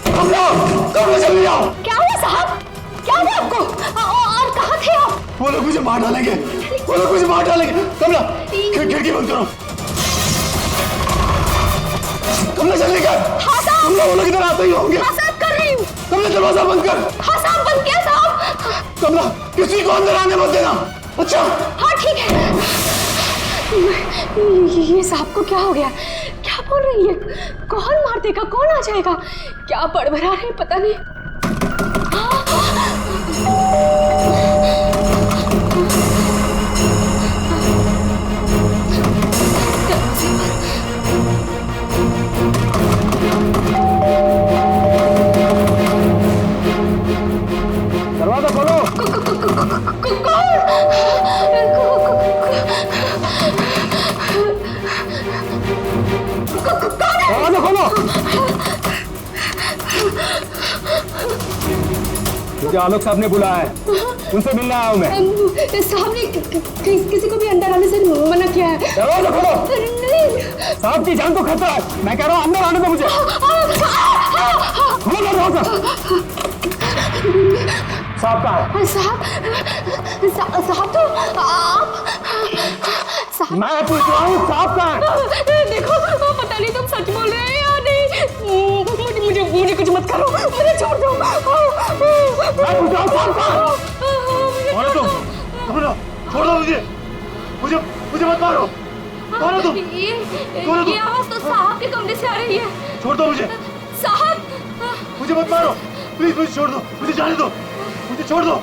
कमला चले जाओ। क्या हुआ साहब? क्या हुआ आपको? और कहाँ थे आप? वो लोग मुझे मार डालेंगे, वो लोग मुझे मार डालेंगे। कमला खिड़की बंद करो। कमला चले गए। हाँ साहब। कमला वो लोग इधर आते ही होंगे। हाँ साहब कर रही हूँ। कमला दरवाजा बंद कर। हाँ साहब बंद किया साहब। कमला किसी को अंदर आने मत देना। अच्छा हाँ ठीक है। ये साहब को क्या हो गया? क्या बोल रही है? कौन मार देगा? कौन आ जाएगा? क्या बड़बड़ा रहे पता नहीं। दरवाजा खोलो। दरवाजा खोलो। मुझे आलोक साहब ने बुलाया है, उनसे मिलने आया हूँ मैं। साहब ने किसी को भी अंदर आने से मना किया है। दरवाजा खोलो। नहीं साहब की जान को खतरा है, मैं कह रहा हूँ अंदर आने दो मुझे। खोलो दरवाजा। साहब कहाँ है? साहब तो आप साहब। मैं पूछ रहा हूँ साहब कहाँ है? देखो पता नहीं तुम सच बोल रहे हैं या नहीं। मुझे कुछ मत करो, मुझे छोड़ दो। मैं पूछ रहा हूँ साहब कहाँ है? कौन है तुम? छोड़ दो मुझे मत मारो। कौन है तुम? ये आवाज तो साहब के कमरे से आ रही है। छोड़ दो मुझे। साहब मुझे मत मारो प्लीज, मुझे छोड़ दो, मुझे जाने दो, मुझे छोड़ दो।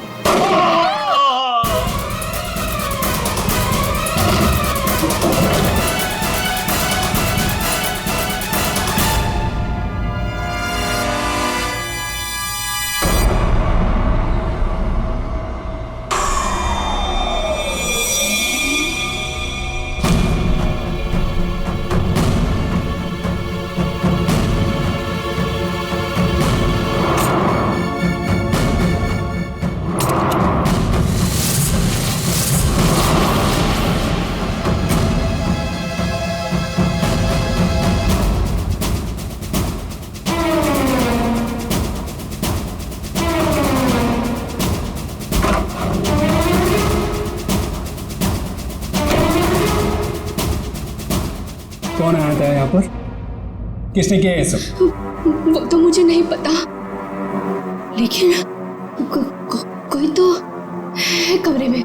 कौन आया था यहाँ पर? किसने किया ये सब? वो तो मुझे नहीं पता, लेकिन कोई तो है कमरे में।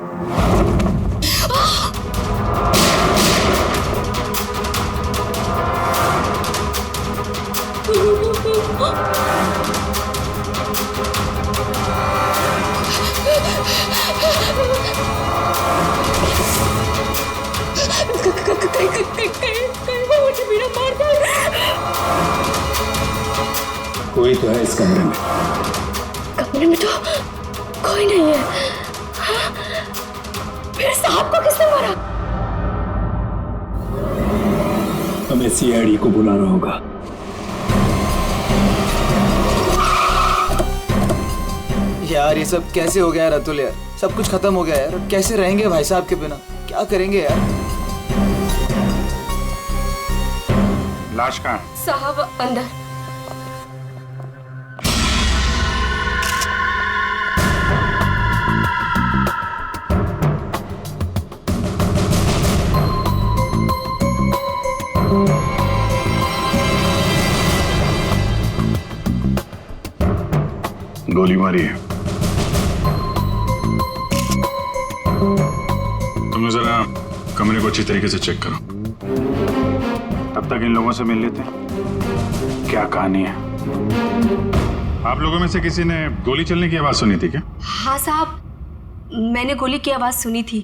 मुझे मेरा मार दे। कोई तो है इस कमरे में। कमरे में तो कोई नहीं है। हाँ? फिर साहब को किसने मारा? हमें सीआईडी को बुलाना होगा। यार ये सब कैसे हो गया है रतुल यार? सब कुछ खत्म हो गया यार, कैसे रहेंगे भाई साहब के बिना? क्या करेंगे यार? लाश कहाँ है? साहब अंदर। गोली मारी है। तुम जरा कमरे को अच्छी तरीके से चेक करो। तब तक इन लोगों से मिल लेते हैं, क्या कहानी है। आप लोगों में से किसी ने गोली चलने की आवाज सुनी थी क्या? हाँ साहब, मैंने गोली की आवाज सुनी थी।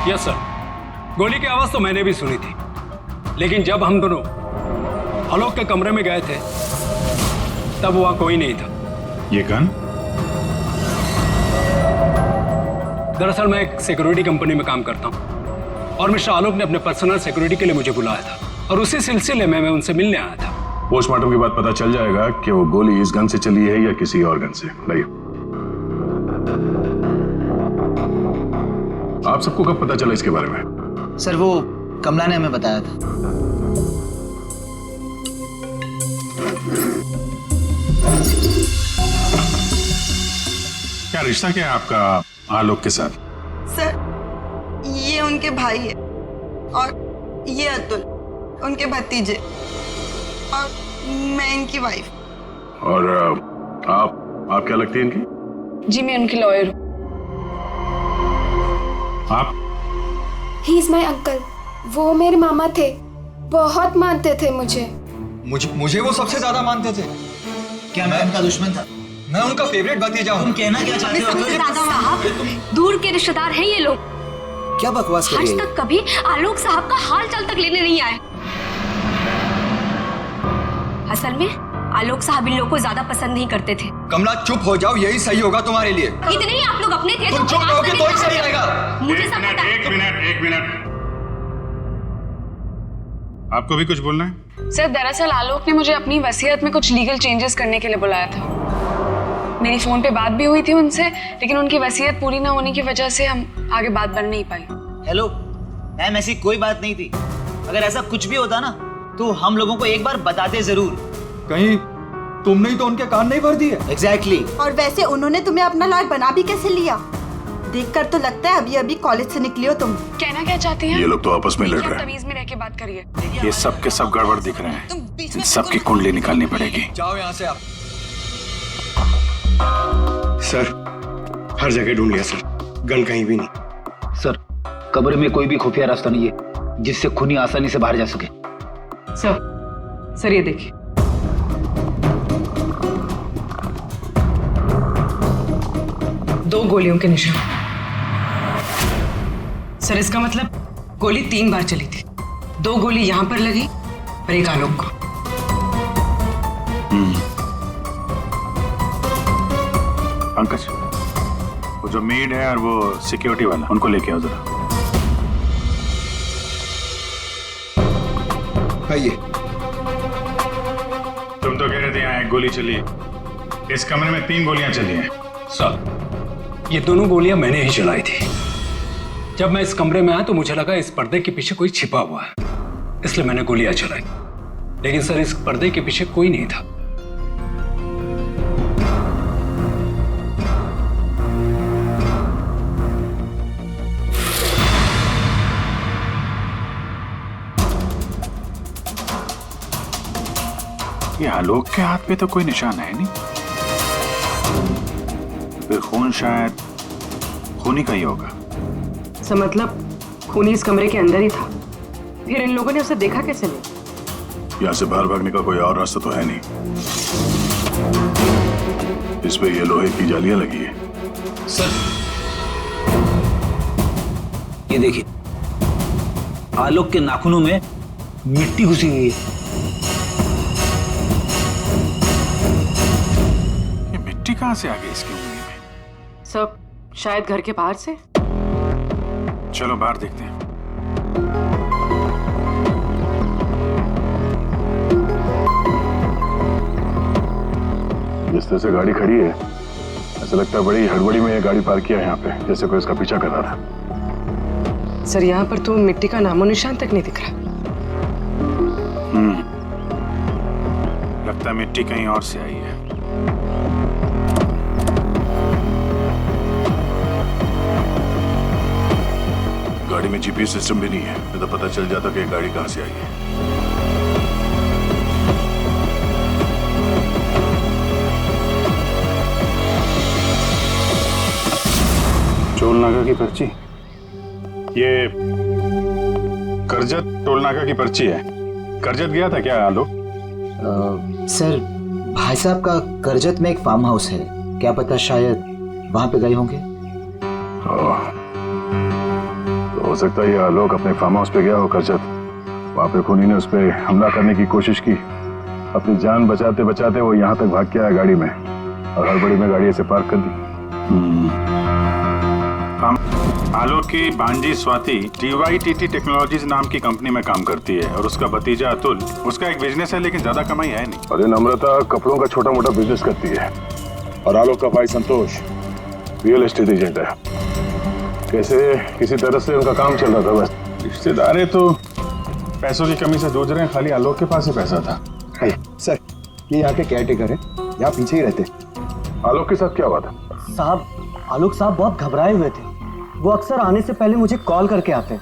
यस सर, गोली की आवाज तो मैंने भी सुनी थी, लेकिन जब हम दोनों आलोक के कमरे में गए थे तब वहां कोई नहीं था। ये गन? दरअसल मैं एक सिक्योरिटी कंपनी में काम करता हूं और मिस्टर आलोक ने अपने पर्सनल सिक्योरिटी के लिए मुझे बुलाया था और उसी सिलसिले में मैं उनसे मिलने आया था। पोस्टमार्टम के बाद पता चल जाएगा कि वो गोली इस गन से चली है या किसी और गन से। लाइए। आप सबको कब पता चला इसके बारे में? सर वो कमला ने हमें बताया था। रिश्ता क्या है आपका आलोक के साथ? सर, ये उनके भाई है और ये अतुल उनके भतीजे और मैं इनकी वाइफ। और आप क्या लगती हैं इनकी? जी मैं उनकी लॉयर हूँ। आप? He is my uncle. वो मेरे मामा थे, बहुत मानते थे मुझे। मुझे वो सबसे ज्यादा मानते थे। क्या मैं उनका दुश्मन था? मैं उनका फेवरेट भतीजा हूँ। तुम कहना क्या चाहते हो? सबसे ज्यादा साहब दूर के रिश्तेदार हैं ये लोग। क्या बकवास कर आज रही है? तक कभी आलोक साहब का हाल चाल तक लेने नहीं आए। असल में आलोक साहब इन लोगों को ज्यादा पसंद नहीं करते थे। कमला चुप हो जाओ, यही सही होगा तुम्हारे लिए। इतने ही आप लोग अपने थे तुम चुप रहोगे तो ही सही रहेगा। मुझे सब पता है। एक मिनट। आपको भी कुछ बोलना है? सर दरअसल आलोक ने मुझे अपनी वसीयत में कुछ लीगल चेंजेस करने के लिए बुलाया था। मेरी फोन पे बात भी हुई थी उनसे, लेकिन उनकी वसीयत पूरी ना होने की वजह से हम आगे बात बढ़ नहीं पाई। हेलो मैम, ऐसी कोई बात नहीं थी। अगर ऐसा कुछ भी होता ना तो हम लोगों को एक बार बताते जरूर। कहीं तुमने ही तो उनके कान नहीं भर दिए? एग्जैक्टली। और वैसे उन्होंने तुम्हें अपना लॉयर बना भी कैसे लिया? देखकर तो लगता है अभी अभी कॉलेज से निकली हो तुम। कहना क्या चाहती हैं? ये लोग तो आपस में लड़ रहे हैं। तमीज में रह के बात करिए। ये सब के सब गड़बड़ दिख रहे हैं। इन सबकी कुंडली निकालनी पड़ेगी। जाओ यहाँ से आप। सर हर जगह ढूंढ लिया सर, गन कहीं भी नहीं। सर कब्र में कोई भी खुफिया रास्ता नहीं है जिससे खूनी आसानी से बाहर जा सके। सर ये देखिए। दो गोलियों के निशान। सर इसका मतलब गोली 3 बार चली थी। 2 गोली यहाँ पर लगी और एक आलोक को। पंकज, वो जो मेड है और वो सिक्योरिटी वाला, उनको लेके आओ जरा। आइए। तुम तो कह रहे थे यहाँ 1 गोली चली है, इस कमरे में 3 गोलियां चली हैं। सर ये दोनों गोलियां मैंने ही चलाई थी। जब मैं इस कमरे में आया तो मुझे लगा इस पर्दे के पीछे कोई छिपा हुआ है, इसलिए मैंने गोलियां चलाई। लेकिन सर इस पर्दे के पीछे कोई नहीं था। ये आलोक के हाथ पे तो कोई निशान है नहीं, फिर खून शायद खूनी का ही होगा। सर मतलब खूनी इस कमरे के अंदर ही था, फिर इन लोगों ने उसे देखा कैसे नहीं? यहाँ से बाहर भागने का कोई और रास्ता तो है नहीं। इस पे ये लोहे की जालियां लगी है। सर ये देखिए, आलोक के नाखूनों में मिट्टी घुसी हुई है। ये मिट्टी कहाँ से आ गई इसकी उंगली में? सब शायद घर के बाहर से। चलो बाहर देखते हैं। जिस तरह से गाड़ी खड़ी है, ऐसा लगता है बड़ी हड़बड़ी में ये गाड़ी पार्क किया है यहाँ पे, जैसे कोई इसका पीछा कर रहा था। सर यहाँ पर तो मिट्टी का नामो निशान तक नहीं दिख रहा। लगता है मिट्टी कहीं और से आई है। गाड़ी में जीपीएस सिस्टम भी नहीं है, नहीं तो पता चल जाता कि ये गाड़ी कहां से आई है। टोल नाका की पर्ची, ये करजत टोल नाका की पर्ची है। करजत गया था क्या आलोक? सर भाई साहब का करजत में एक फार्म हाउस है, क्या पता शायद वहां पे गए होंगे। तो हो सकता है ये आलोक अपने फार्म हाउस पे गया हो करजत। वहां पे खूनी ने उस पर हमला करने की कोशिश की, अपनी जान बचाते बचाते वो यहाँ तक भाग के आया गाड़ी में, और हड़बड़ी में गाड़ी ऐसे पार्क कर दी। आलोक की भांजी स्वाति TYTT टेक्नोलॉजीज नाम की कंपनी में काम करती है, और उसका भतीजा अतुल, उसका एक बिजनेस है लेकिन ज्यादा कमाई है नहीं। और ये नम्रता कपड़ों का छोटा मोटा बिजनेस करती है, और आलोक का भाई संतोष रियल एस्टेट एजेंट है। कैसे किसी तरह से उनका काम चल रहा था बस। रिश्तेदार तो पैसों की कमी से जूझ रहे हैं, खाली आलोक के पास ही पैसा था। सर ये यहाँ के केयरटेकर है, यहाँ पीछे ही रहते। आलोक के साथ क्या हुआ था? साहब आलोक साहब बहुत घबराए हुए थे। वो अक्सर आने से पहले मुझे कॉल करके आते,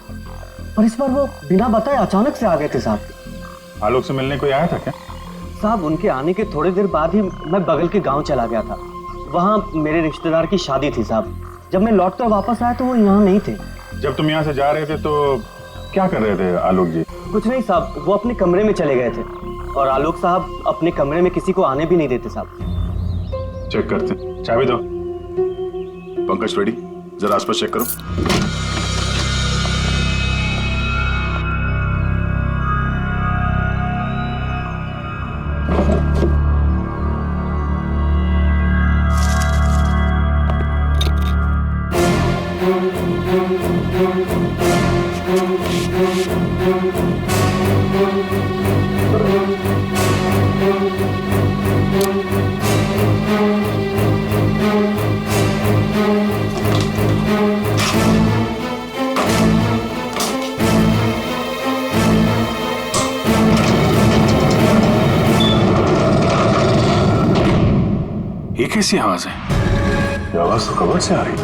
पर इस बार वो बिना बताए अचानक से आ गए थे साहब। आलोक से मिलने कोई आया था क्या? साहब उनके आने के थोड़ी देर बाद ही मैं बगल के गांव चला गया था। वहाँ मेरे रिश्तेदार की शादी थी साहब। जब मैं लौटकर वापस आया तो वो यहाँ नहीं थे। जब तुम यहाँ से जा रहे थे तो क्या कर रहे थे आलोक जी? कुछ नहीं साहब, वो अपने कमरे में चले गए थे और आलोक साहब अपने कमरे में किसी को आने भी नहीं देते साहब। चेक करते, चाबी दो। पंकज रेडी, जरा आसपास चेक करो। ये कैसी आवाज है? ये आवाज तो कबर से आ रही है।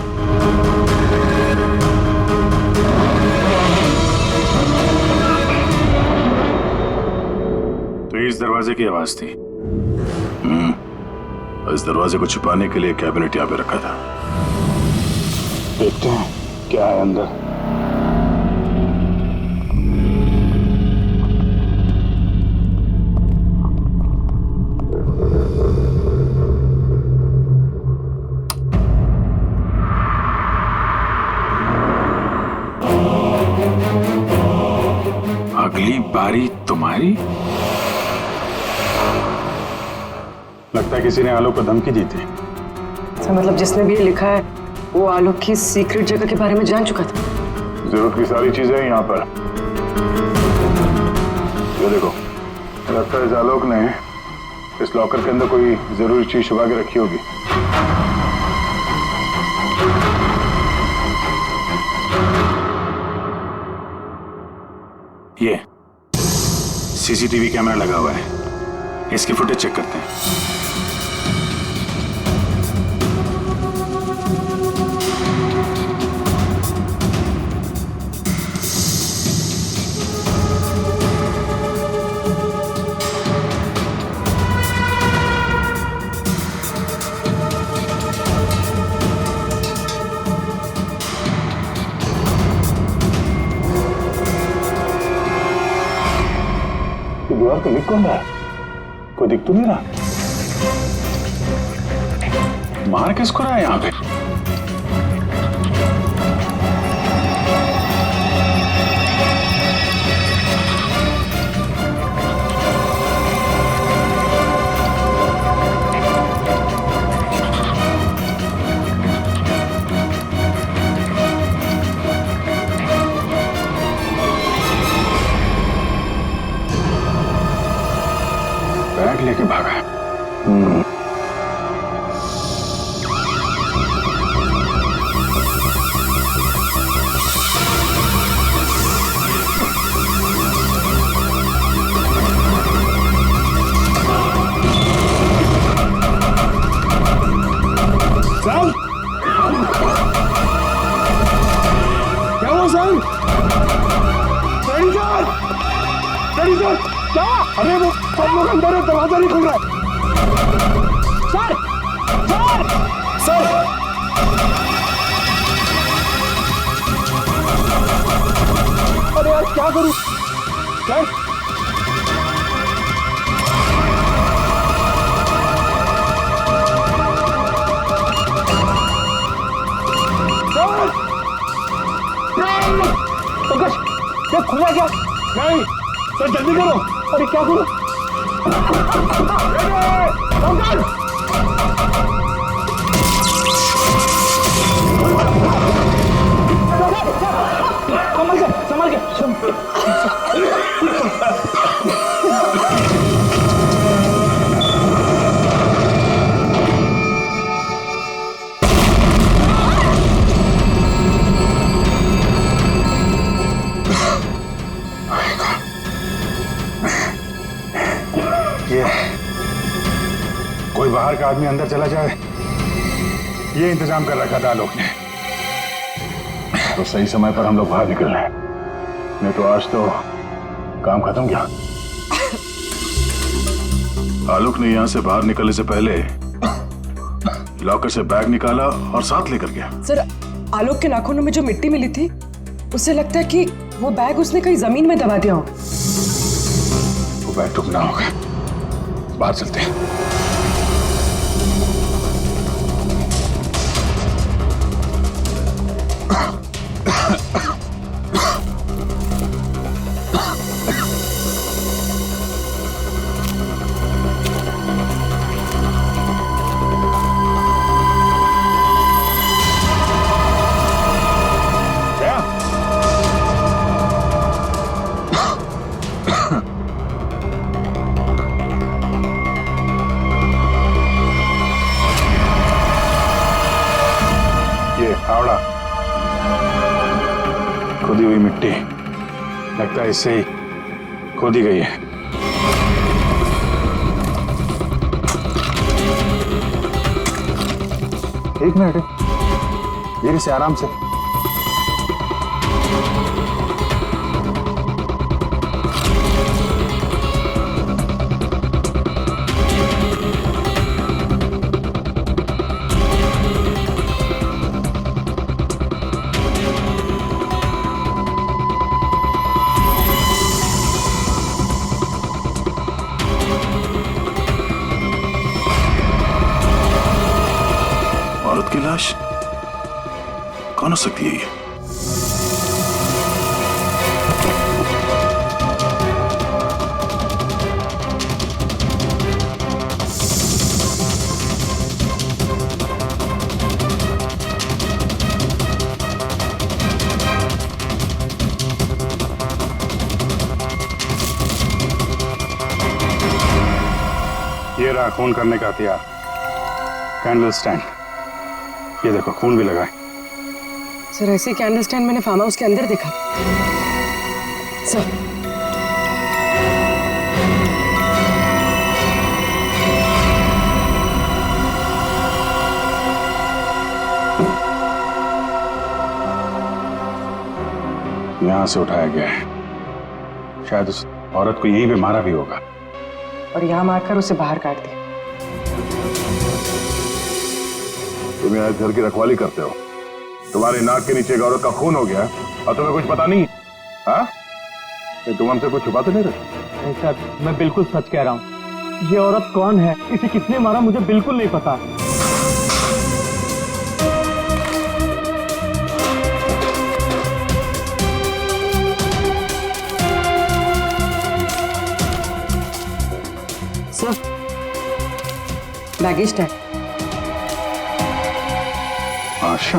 तो इस दरवाजे की आवाज थी। इस दरवाजे को छुपाने के लिए कैबिनेट यहाँ पे रखा था। देखते हैं क्या है अंदर। अगली बारी तुम्हारी। लगता है किसी ने आलोक को धमकी दी थी। मतलब जिसने भी ये लिखा है वो आलोक की सीक्रेट जगह के बारे में जान चुका था। जरूरत की सारी चीजें हैं यहाँ पर। ये देखो, लगता है इस आलोक ने इस लॉकर के अंदर कोई जरूरी चीज छुपा के रखी होगी। ये सीसीटीवी कैमरा लगा हुआ है, इसकी फुटेज चेक करते हैं। दीवार पे लिख कौन रहा है? कोई दिख तो नहीं रहा। मार किसको रहा है यहाँ पे? बैग लेके भागा है। सर, क्या हुआ सर? सर, क्या? अरे वो सब लोग अंदर है, दरवाजा नहीं खुल रहा है। सर, सर, सर, अरे यार क्या करूं? सर, पंकज, क्या खुला क्या? नहीं सर, जल्दी करो। अरे क्या करूं? पंकज! संभल के। कोई बाहर का आदमी अंदर चला जाए ये इंतजाम कर रखा था आलोक ने, तो सही समय पर हम लोग बाहर निकल रहे हैं, नहीं तो आज तो काम खत्म गया। आलोक ने यहां से बाहर निकलने से पहले लॉकर से बैग निकाला और साथ लेकर गया। सर, आलोक के नाखूनों में जो मिट्टी मिली थी, उससे लगता है कि वो बैग उसने कहीं जमीन में दबा दिया हो। वो बैग टूटना होगा, बाहर चलते हैं। हावड़ा, खोदी हुई मिट्टी, लगता है इससे ही खोदी गई है। एक मिनट, धीरे से, आराम से। औरत की लाश कौन हो सकती है ये? ये रहा खून करने का हथियार, कैंडल स्टैंड। ये देखो, खून भी लगा है। सर, ऐसे कैंडल स्टैंड मैंने फार्म हाउस के अंदर देखा। सर, यहां से उठाया गया है, शायद उस औरत को यहीं पे मारा भी होगा और यहाँ मारकर उसे बाहर काट दिया। तुम यहाँ घर की रखवाली करते हो, तुम्हारी नाक के नीचे एक औरत का खून हो गया और तुम्हें कुछ पता नहीं? हाँ, तुम हमसे कुछ छुपाते नहीं रहे? नहीं सर, मैं बिल्कुल सच कह रहा हूँ। ये औरत कौन है, इसे किसने मारा, मुझे बिल्कुल नहीं पता। Sir, baggage tag. Asha,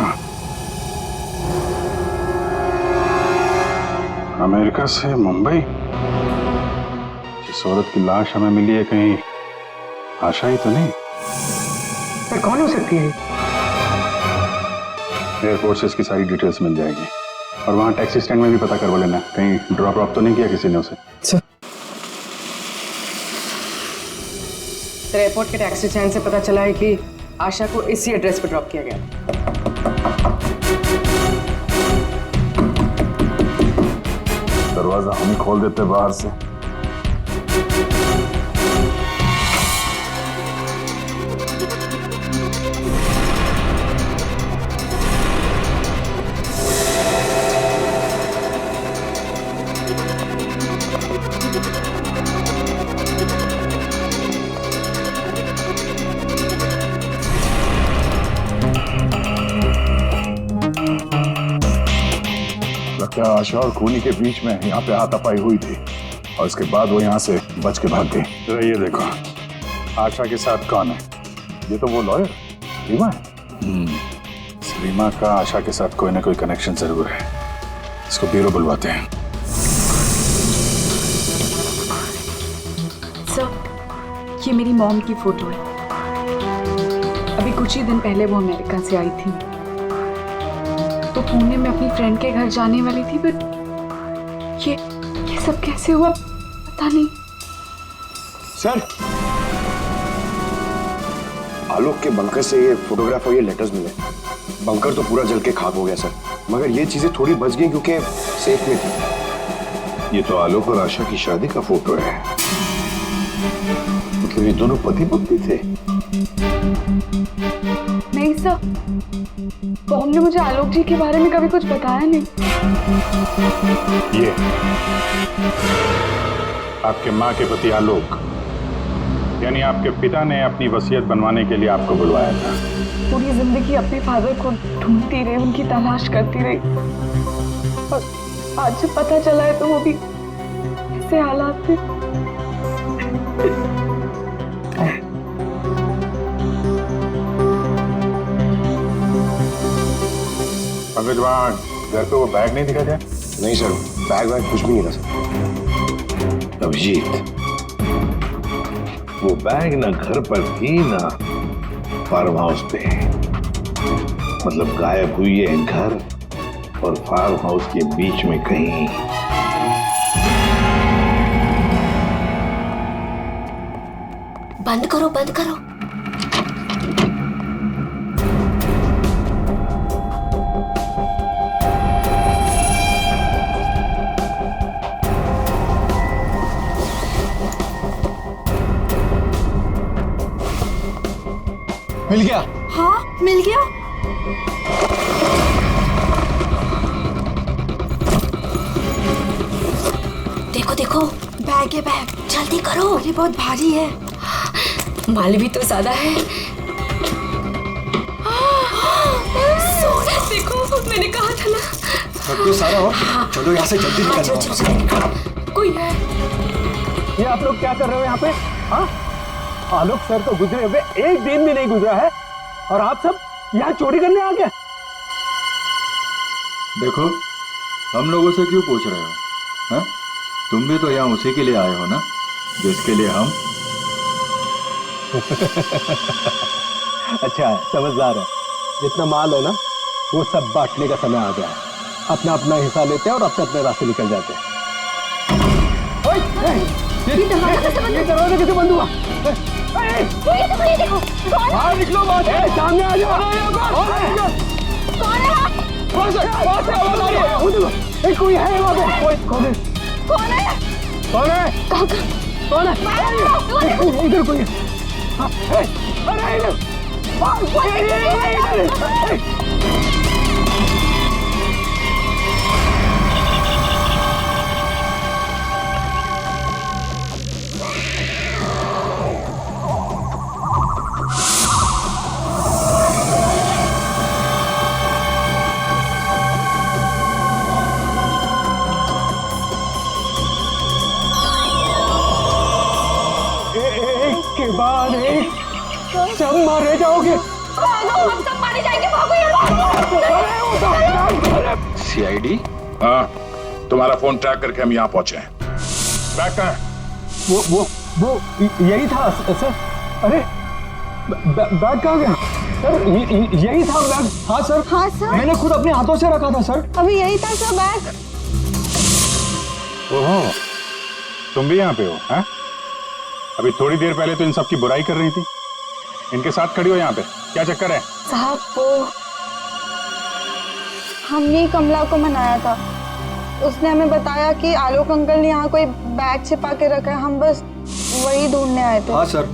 America से मुंबई। जिस औरत की लाश हमें मिली है, कहीं आशा ही तो नहीं? सर, कौन हो सकती है? एयरपोर्ट से इसकी सारी डिटेल्स मिल जाएगी और वहां टैक्सी स्टैंड में भी पता करवा लेना, कहीं ड्रॉप ड्रॉप तो नहीं किया किसी ने उसे। सर, एयरपोर्ट के टैक्सी स्टैंड से पता चला है कि आशा को इसी एड्रेस पर ड्रॉप किया गया। दरवाजा हम ही खोल देते बाहर से। लगता है आशा और खूनी के बीच में यहाँ पे हाथापाई हुई थी और इसके बाद वो यहाँ से बच के भाग गई। तो ये देखो, आशा के साथ कौन है? ये तो वो लॉयर रीमा है। रीमा का आशा के साथ कोई ना कोई कनेक्शन जरूर है। इसको ब्यूरो बुलवाते हैं। सर, ये मेरी मॉम की फोटो है। अभी कुछ ही दिन पहले वो अमेरिका से आई थी, तो पुणे में अपनी फ्रेंड के घर जाने वाली थी, बट ये सब कैसे हुआ पता नहीं। सर, आलोक के बंकर से ये फोटोग्राफ और ये लेटर्स मिले। बंकर तो पूरा जल के खाक हो गया सर, मगर ये चीजें थोड़ी बच गई क्योंकि सेफ में थी। ये तो आलोक और आशा की शादी का फोटो है, मतलब ये दोनों पति पत्नी थे। नहीं सर, बॉम ने मुझे आलोक जी के बारे में कभी कुछ बताया नहीं। ये आपके माँ के पति आलोक, यानी आपके पिता ने अपनी वसीयत बनवाने के लिए आपको बुलवाया था। पूरी जिंदगी अपने फादर को ढूंढती रही, उनकी तलाश करती रही, और आज जब पता चला है तो वो भी ऐसे हालात थे। पंकज, वहाँ घर पे वो बैग नहीं दिखा क्या? नहीं सर, बैग वैग कुछ भी नहीं था सर। अभिजीत, वो बैग ना घर पर थी ना फार्म हाउस पे, मतलब गायब हुई है घर और फार्म हाउस के बीच में कहीं। बंद करो, बंद करो। मिल गया? हाँ, मिल गया। देखो देखो, बैग है बैग, जल्दी करो। अरे बहुत भारी है, माल भी तो ज्यादा है। सोना, देखो मैंने कहा था ना। सब तो सारा हो, चलो यहाँ से जल्दी निकलना। कोई है? ये आप लोग क्या कर रहे हो यहाँ पे? हाँ, आलोक सर तो गुजरे हुए एक दिन भी नहीं गुजरा है और आप सब यहाँ चोरी करने आ गए। देखो, हम लोगों से क्यों पूछ रहे हो? हैं? तुम भी तो यहाँ उसी के लिए आए हो ना, जिसके लिए हम। अच्छा है, समझदार है। जितना माल है ना, वो सब बांटने का समय आ गया है। अपना अपना हिस्सा लेते हैं और अपने अपने रास्ते निकल जाते हैं। ये दरवाजा कैसे बंद हुआ? ये देखो, बाहर निकलो, बाहर सामने आ जाओ। कोई है वहाँ पे? कौन है? कौन है? कौन है? कौन है? इधर कोई है। अरे इधर। के बाद एक सब मारे जाओगे। हम सब मारे जाएंगे, भागो यहाँ। सीआईडी? हाँ, तुम्हारा फोन ट्रैक करके हम यहाँ पहुंचे हैं। बैग कहाँ है? वो यही था सर। अरे बैग कहाँ गया? सर यही था बैग। हाँ सर। हाँ सर, मैंने खुद अपने हाथों से रखा था सर। अभी यही था सर बैग। ओहो, तुम भी यहाँ पे हो? हैं? अभी थोड़ी देर पहले तो इन सब की बुराई कर रही थी, इनके साथ खड़ी हो यहाँ पे, क्या चक्कर है? साहब, वो हमने कमला को मनाया था। उसने हमें बताया कि आलोक अंकल ने यहाँ कोई बैग छिपा के रखा है, हम बस वही ढूंढने आए थे। हाँ सर,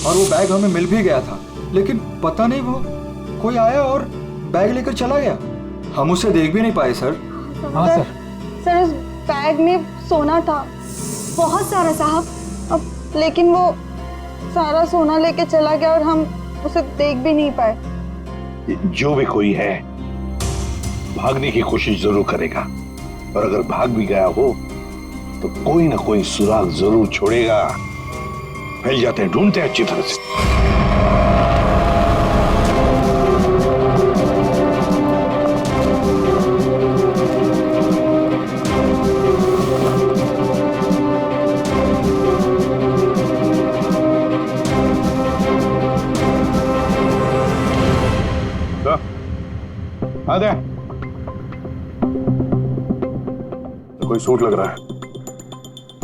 और वो बैग हमें मिल भी गया था, लेकिन पता नहीं वो कोई आया और बैग लेकर चला गया। हम उसे देख भी नहीं पाए सर। हाँ सर। सर, उस बैग में सोना था, बहुत सारा साहब। अब लेकिन वो सारा सोना लेके चला गया और हम उसे देख भी नहीं पाए। जो भी कोई है भागने की कोशिश जरूर करेगा, और अगर भाग भी गया हो तो कोई ना कोई सुराग जरूर छोड़ेगा। फैल जाते हैं, ढूंढते हैं अच्छी तरह से। आदे, कोई सूट लग रहा है।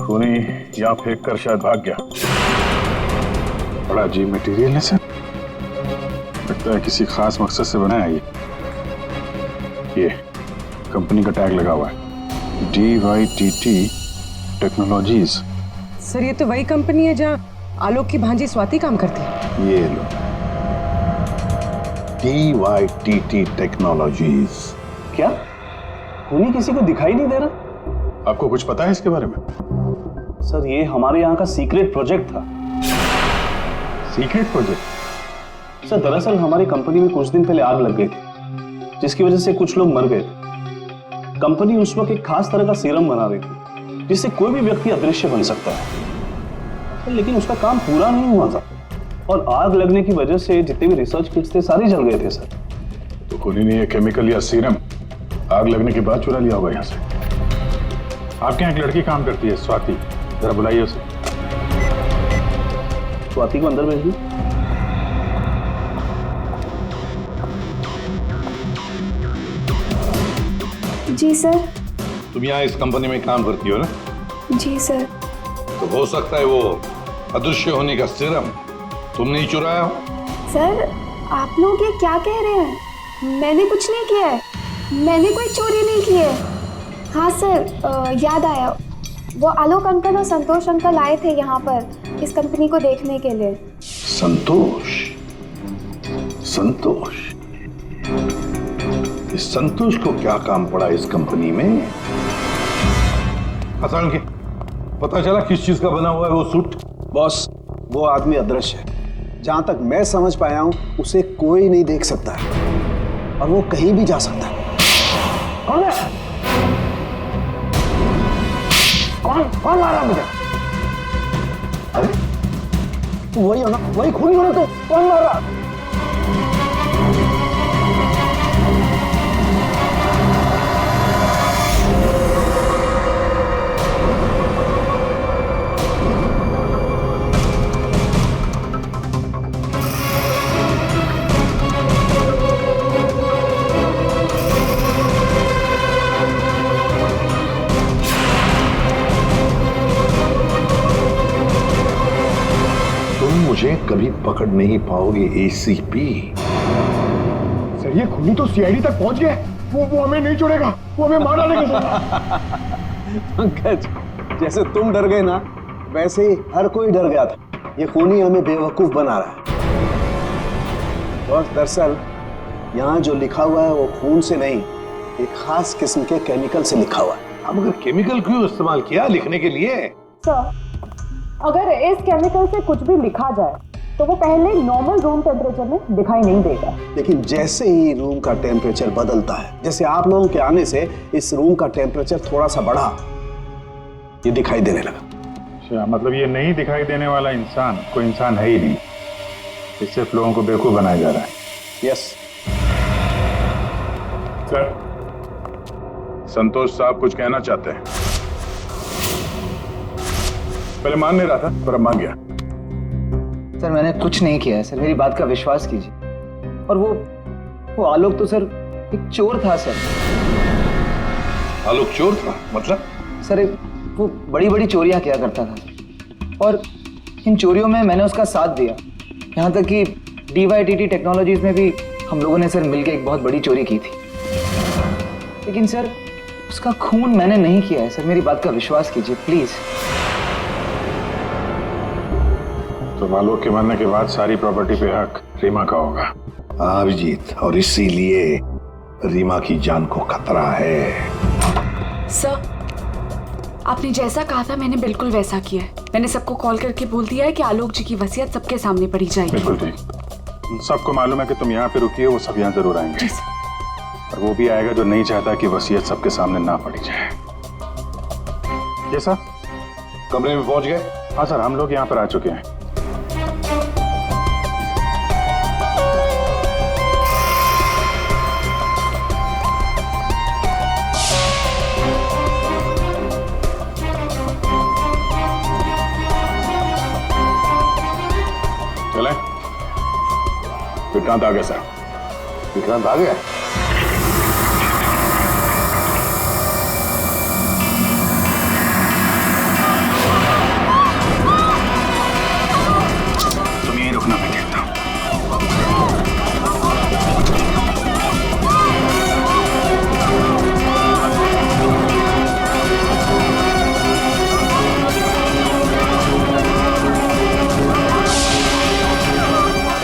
खूनी यहाँ फेंक कर शायद भाग गया। बड़ा अजीब मटेरियल है सर। लगता है किसी खास मकसद से बनाया ये कंपनी का टैग लगा हुआ है, DYTT टेक्नोलॉजीज। सर ये तो वही कंपनी है जहाँ आलोक की भांजी स्वाति काम करती है। ये लो, DYTT टेक्नोलॉजीज। क्या खूनी किसी को दिखाई नहीं दे रहा? आपको कुछ पता है इसके बारे में? सर ये हमारे यहाँ का सीक्रेट प्रोजेक्ट था। Secret project? सर दरअसल हमारी कंपनी में कुछ दिन पहले आग लग गई थी, जिसकी वजह से कुछ लोग मर गए थे। कंपनी उस वक्त एक खास तरह का सीरम बना रही थी, जिससे कोई भी व्यक्ति अदृश्य बन सकता है, लेकिन उसका काम पूरा नहीं हुआ था और आग लगने की वजह से जितने भी रिसर्च किट्स थे सारे जल गए थे। सर तो खूनी ने ये केमिकल या सीरम आग लगने के बाद चुरा लिया होगा यहाँ से। आपके यहाँ एक लड़की काम करती है, स्वाति, जरा बुलाइए उसे। स्वाति को अंदर भेजिए। जी सर। तुम यहाँ इस कंपनी में काम करती हो ना? जी सर। तो हो सकता है वो अदृश्य होने का सीरम तुम नहीं चुराया हो? सर आप लोग ये क्या कह रहे हैं? मैंने कुछ नहीं किया है, मैंने कोई चोरी नहीं की है। हाँ सर याद आया, वो आलोक अंकल और संतोष अंकल आए थे यहाँ पर इस कंपनी को देखने के लिए। संतोष? संतोष? इस संतोष को क्या काम पड़ा इस कंपनी में? असल के पता चला किस चीज का बना हुआ है वो सूट? बॉस वो आदमी अदृश्य है, जहां तक मैं समझ पाया हूं उसे कोई नहीं देख सकता है और वो कहीं भी जा सकता है। कौन है? कौन मारा मुझे? अरे वही हो ना, वही खूनी हो ना। तो कौन मारा? मुझे कभी पकड़ नहीं पाओगे ACP। सर ये खूनी तो CID तक पहुंच गया। वो हमें नहीं छोड़ेगा, वो हमें मार डालेगा। पंकज जैसे तुम डर गए ना, वैसे ही हर कोई डर गया था। ये खूनी हमें बेवकूफ बना रहा है। और दरअसल यहाँ जो लिखा हुआ है वो खून से नहीं, एक खास किस्म के केमिकल से लिखा हुआ है। अब अगर केमिकल क्यों इस्तेमाल किया लिखने के लिए? सर अगर इस केमिकल से कुछ भी लिखा जाए तो वो पहले नॉर्मल रूम टेम्परेचर में दिखाई नहीं देगा, लेकिन जैसे ही रूम का टेम्परेचर बदलता है, जैसे आप लोगों के आने से इस रूम का टेम्परेचर थोड़ा सा बढ़ा, ये दिखाई देने लगा। अच्छा, मतलब ये नहीं दिखाई देने वाला इंसान कोई इंसान है ही नहीं, ये सिर्फ लोगों को बेवकूफ बनाया जा रहा है। यस सर, संतोष साहब कुछ कहना चाहते हैं। पहले मान नहीं रहा था पर अब मान गया। सर मैंने कुछ नहीं किया है सर, मेरी बात का विश्वास कीजिए। और वो आलोक तो सर एक चोर था सर। आलोक चोर था? मतलब? सर वो बड़ी बड़ी चोरियां किया करता था और इन चोरियों में मैंने उसका साथ दिया। यहाँ तक कि DYTT टेक्नोलॉजीज में भी हम लोगों ने सर मिलकर एक बहुत बड़ी चोरी की थी। लेकिन सर उसका खून मैंने नहीं किया है सर, मेरी बात का विश्वास कीजिए प्लीज। तो आलोक के मरने के बाद सारी प्रॉपर्टी पे हक रीमा का होगा। अभिजीत, और इसीलिए रीमा की जान को खतरा है। सर आपने जैसा कहा था मैंने बिल्कुल वैसा किया है। मैंने सबको कॉल करके बोल दिया है कि आलोक जी की वसीयत सबके सामने पढ़ी जाएगी। बिल्कुल ठीक। सबको मालूम है कि तुम यहाँ पे रुकी हो, वो सब यहाँ जरूर आएंगे। और वो भी आएगा जो नहीं चाहता कि वसीयत सबके सामने ना पड़ी जाए। ये सर कमरे में पहुंच गए? हाँ सर, हम लोग यहाँ पर आ चुके हैं। चले, विक्रांत आ गया सर। विक्रांत आ गया? तुम यहीं रुकना, मैं कहता हूँ।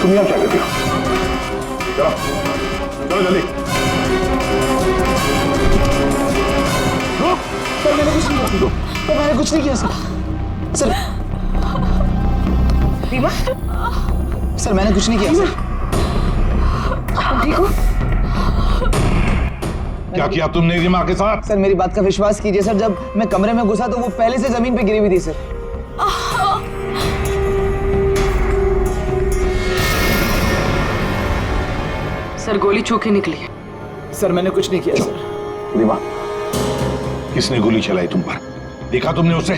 तुम यहाँ क्या करते हो? चलो चलो जल्दी। सर मैंने कुछ नहीं किया। सर मैंने कुछ नहीं किया सर। रीमा, सर मैंने कुछ नहीं किया सर। ठीक हो? क्या किया तुमने रीमा के साथ? सर मेरी बात का विश्वास कीजिए सर, जब मैं कमरे में घुसा तो वो पहले से जमीन पे गिरी हुई थी सर। सर गोली चूके निकली है। सर मैंने कुछ नहीं किया सर। रीमा, किसने गोली चलाई तुम पर? देखा तुमने उसे?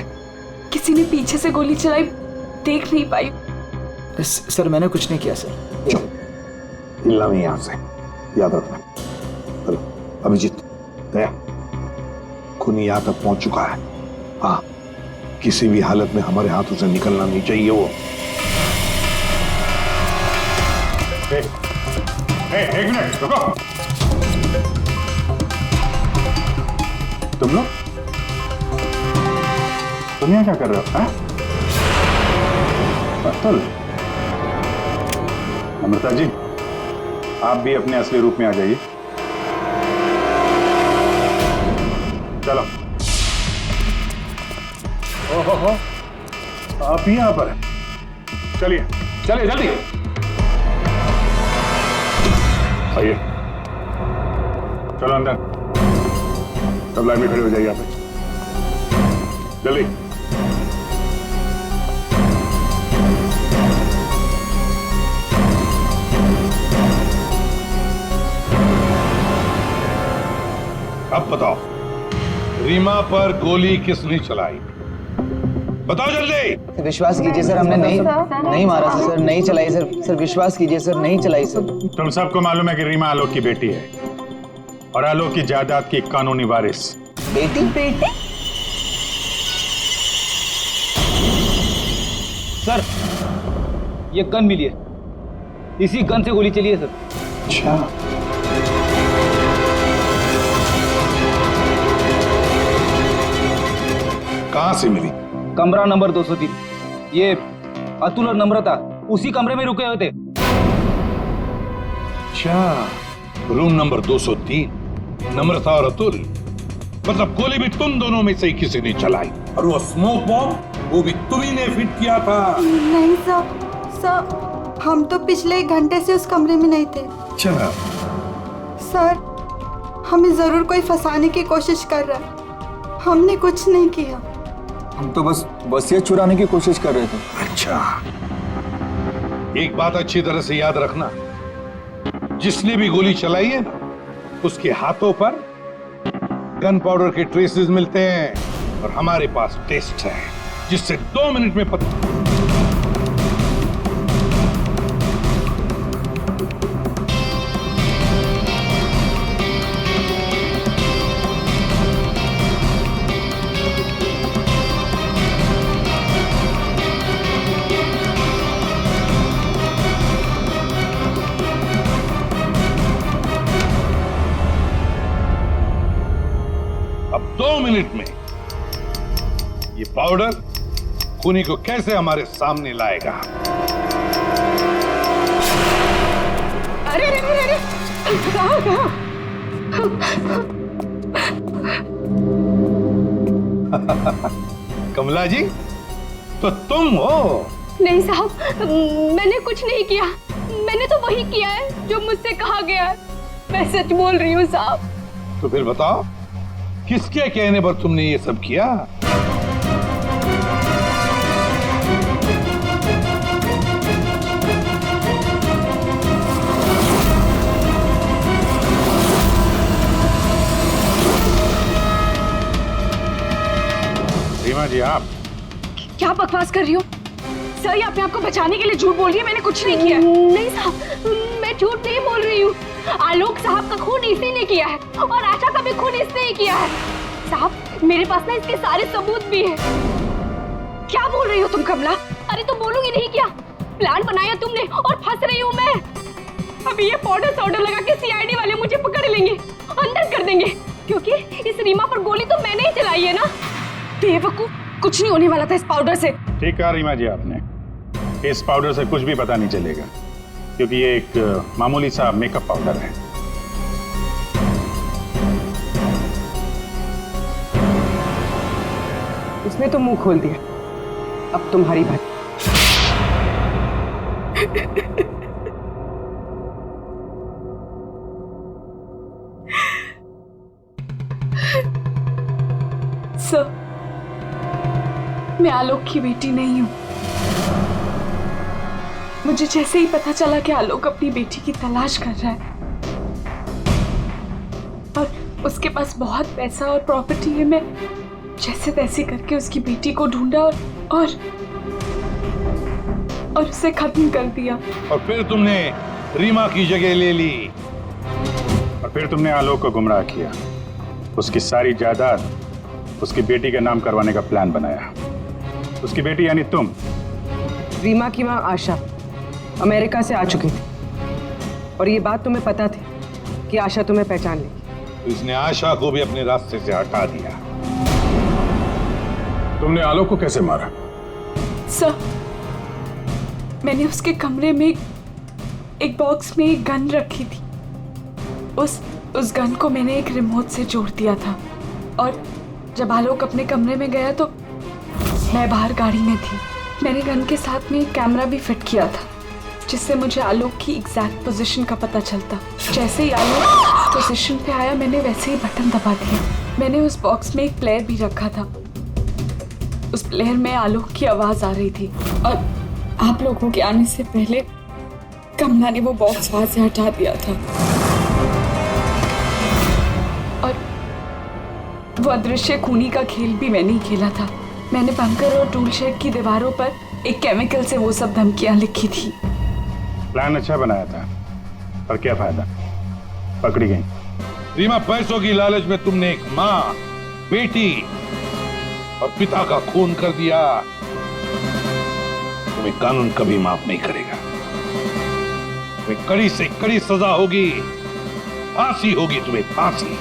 किसी ने पीछे से गोली चलाई, देख नहीं पाई। सर मैंने कुछ नहीं किया सर। हिलना नहीं यहां से, याद रखना। चलो अभिजीत, दया, खूनी यहां तक पहुंच चुका है। हाँ, किसी भी हालत में हमारे हाथों से निकलना नहीं चाहिए वो। एक मिनट रुको। तुम लोग यहाँ क्या कर रहे हो? अतुल, अमृता जी, आप भी अपने असली रूप में आ जाइए। चलो। ओहो, आप ही यहाँ पर हैं। चलिए चलिए जल्दी आइए। चलो अंदर, सब लाइन में खड़े हो जाइए यहाँ पे, जल्दी। अब बताओ, रीमा पर गोली किसने चलाई? बताओ जल्दी। विश्वास कीजिए सर, हमने नहीं मारा सर। नहीं चलाई सर। सर विश्वास कीजिए सर, नहीं चलाई सर। तुम सबको मालूम है कि रीमा आलोक की बेटी है और आलोक की जायदाद की कानूनी वारिस। बेटी? सर ये गन मिली है, इसी गन से गोली चली है सर। अच्छा, कहां से मिली? कमरा नंबर 203। ये अतुल और नम्रता उसी कमरे में रुके हुए थे। अच्छा, रूम नंबर 203, नम्रता और अतुल। मतलब गोली भी तुम दोनों में से ही किसी ने चलाई, और वो स्मोक बॉम्ब वो भी तुम ही ने फिट किया था। नहीं सर, हम तो पिछले 1 घंटे से उस कमरे में नहीं थे। चला सर, हमें जरूर कोई फंसाने की कोशिश कर रहा है। हमने कुछ नहीं किया। हम तो बस वसीयत चुराने की कोशिश कर रहे थे। अच्छा, एक बात अच्छी तरह से याद रखना, जिसने भी गोली चलाई है उसके हाथों पर गन पाउडर के ट्रेसेस मिलते हैं, और हमारे पास टेस्ट है जिससे 2 मिनट में पता। अब 2 मिनट में ये पाउडर खूनी को कैसे हमारे सामने लाएगा? अरे अरे अरे अरे, कहाँ? कमला जी, तो तुम हो? नहीं साहब, मैंने कुछ नहीं किया। मैंने तो वही किया है जो मुझसे कहा गया है। मैं सच बोल रही हूँ साहब। तो फिर बताओ, किसके कहने पर तुमने ये सब किया? रीमा जी, आप क्या बकवास कर रही हो? सर, ये अपने आप को बचाने के लिए झूठ बोल रही है। मैंने कुछ नहीं किया। नहीं साहब, मैं झूठ नहीं बोल रही हूँ। आलोक साहब का खून इसी ने किया है, और आशा का भी खून इसने ही किया है। साहब, मेरे पास ना इसके सारे सबूत भी हैं। क्या बोल रही हो तुम कमला? अरे तो बोलूंगी नहीं क्या? प्लान बनाया तुमने और फंस रही हूँ मैं। अभी ये पाउडर लगा के सीआईडी वाले मुझे पकड़ लेंगे, अंदर कर देंगे, क्योंकि इस रीमा पर गोली तो मैंने ही चलाई है ना। बेवकूफ, कुछ नहीं होने वाला था इस पाउडर से। ठीक कहा रीमा जी आपने, इस पाउडर से कुछ भी पता नहीं चलेगा। क्योंकि ये एक मामूली सा मेकअप पाउडर है। उसने तो मुंह खोल दिया, अब तुम्हारी बात। सर, मैं आलोक की बेटी नहीं हूं। मुझे जैसे ही पता चला कि आलोक अपनी बेटी की तलाश कर रहा है और उसके पास बहुत पैसा और प्रॉपर्टी है, मैं जैसे तैसे करके उसकी बेटी को ढूंढा और उसे खत्म कर दिया। और फिर तुमने रीमा की जगह ले ली और फिर तुमने आलोक को गुमराह किया, उसकी सारी जायदाद उसकी बेटी के नाम करवाने का प्लान बनाया। उसकी बेटी यानी तुम। रीमा की मां आशा अमेरिका से आ चुकी थी और ये बात तुम्हें पता थी कि आशा तुम्हें पहचान लेगी। इसने आशा को भी अपने रास्ते से हटा दिया। तुमने आलोक को कैसे मारा? सर, मैंने उसके कमरे में एक बॉक्स में एक गन रखी थी। उस गन को मैंने एक रिमोट से जोड़ दिया था और जब आलोक अपने कमरे में गया तो मैं बाहर गाड़ी में थी। मैंने गन के साथ में एक कैमरा भी फिट किया था जिससे मुझे आलोक की एग्जैक्ट पोजीशन का पता चलता। जैसे ही आलोक पोजीशन पे आया मैंने वैसे ही बटन दबा दिया। मैंने उस बॉक्स में एक प्लेयर भी रखा था। उस प्लेयर में आलोक की आवाज आ रही थी और आप लोगों के आने से पहले कमला ने वो बॉक्स वहां से हटा दिया था और वो अदृश्य खूनी का खेल भी मैंने ही खेला था। मैंने बंकर और टूल शेड की दीवारों पर एक केमिकल से वो सब धमकियां लिखी थी। प्लान अच्छा बनाया था, पर क्या फायदा, पकड़ी गई। रीमा, पैसों की लालच में तुमने एक माँ, बेटी और पिता का खून कर दिया। तुम्हें कानून कभी माफ नहीं करेगा। तुम्हें कड़ी से कड़ी सजा होगी, फांसी होगी तुम्हें, फांसी।